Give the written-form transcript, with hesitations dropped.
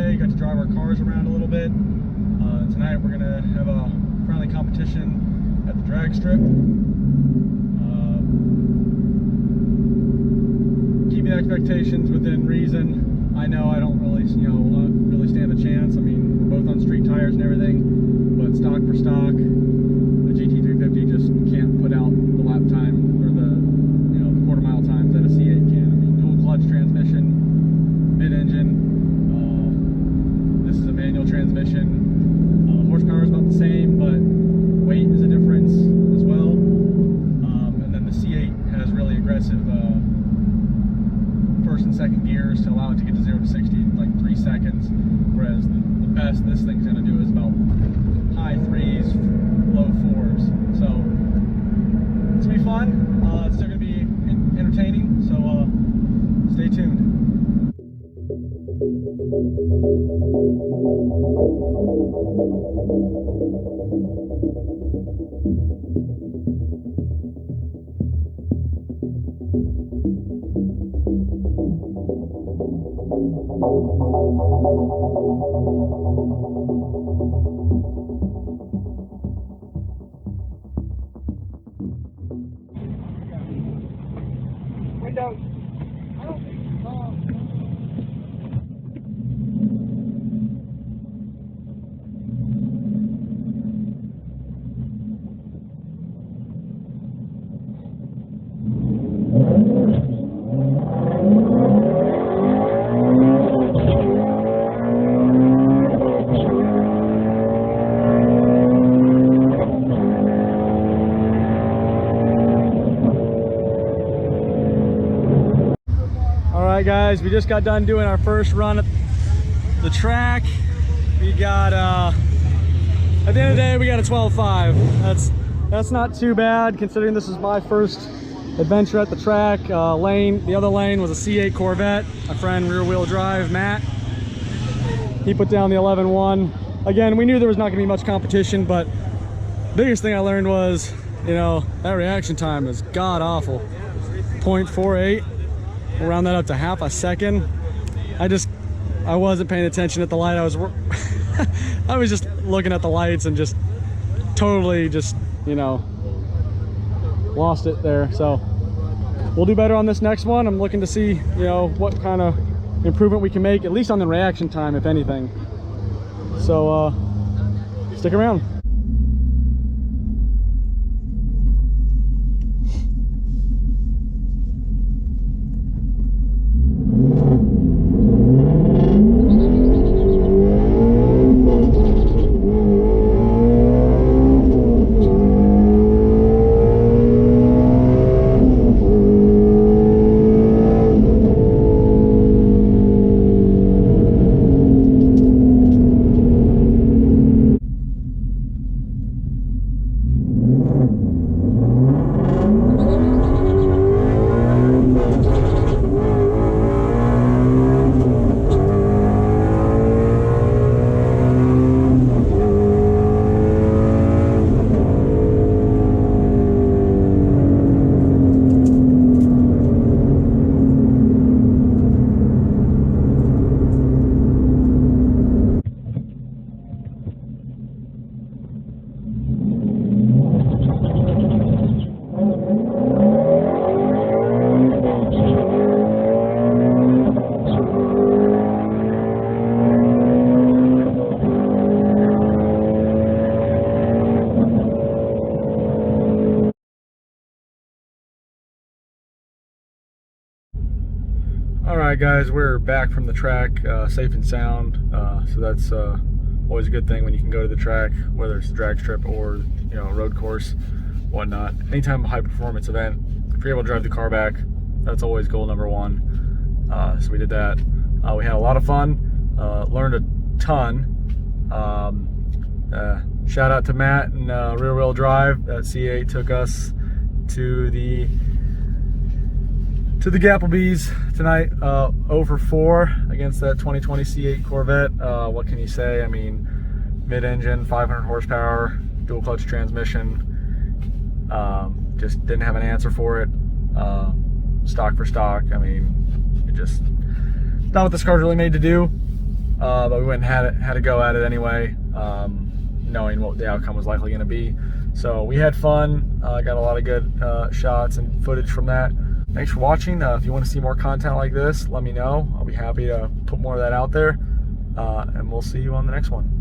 yesterday, got to drive our cars around a little bit. Tonight we're going to have a friendly competition at the drag strip. Keeping expectations within reason. I know I don't really, really stand a chance. I mean, we're both on street tires and everything, but stock for stock, the GT350 just can't put out the lap time or the quarter mile times that a C8 can. I mean, dual clutch transmission, mid-engine. This is a manual transmission. Horsepower is about the same, but weight is a difference as well. And then the C8 has really aggressive first and second gears to allow it to get to 0 to 60 in like 3 seconds, whereas the best this thing's going to do is about high 3s, low 4s. So it's going to be fun. It's still going to be entertaining, so stay tuned. Windows. I don't think Alright guys, we just got done doing our first run at the track. We got, at the end of the day, we got a 12.5. That's not too bad considering this is my first adventure at the track. The other lane was a C8 Corvette. My friend rear wheel drive, Matt. He put down the 11.1. Again, we knew there was not gonna be much competition, but biggest thing I learned was, that reaction time is god awful. 0.48. We'll round that up to half a second. I wasn't paying attention at the light. I was just looking at the lights and just totally lost it there. So we'll do better on this next one. I'm looking to see what kind of improvement we can make, at least on the reaction time, if anything. So stick around. Alright guys, we're back from the track, safe and sound, so that's always a good thing when you can go to the track, whether it's a drag strip or a road course, whatnot. Anytime a high performance event, if you're able to drive the car back, that's always goal number one. So we did that. We had a lot of fun, learned a ton. Shout out to Matt and Rear Wheel Drive. That C8 took us to the Gapplebees tonight, 0 for 4 against that 2020 C8 Corvette. What can you say? I mean, mid-engine, 500 horsepower, dual clutch transmission. Just didn't have an answer for it. Stock for stock. I mean, it's not what this car's really made to do. but we went and had a go at it anyway, knowing what the outcome was likely going to be. So we had fun, got a lot of good shots and footage from that. Thanks for watching. If you want to see more content like this, let me know. I'll be happy to put more of that out there, and we'll see you on the next one.